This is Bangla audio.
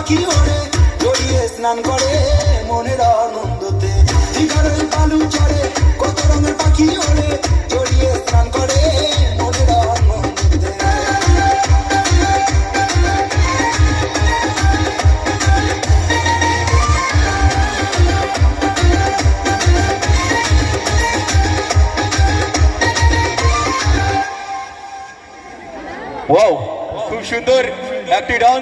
পাখি ওড়ে জড়িয়ে স্নান করে মনের আনন্দতে। দীঘার ওই বালু চড়ে কত রঙের পাখি ওড়ে জড়িয়ে স্নান করে মনের আনন্দতে। ওয়াও, খুব সুন্দর একটি ডান্স।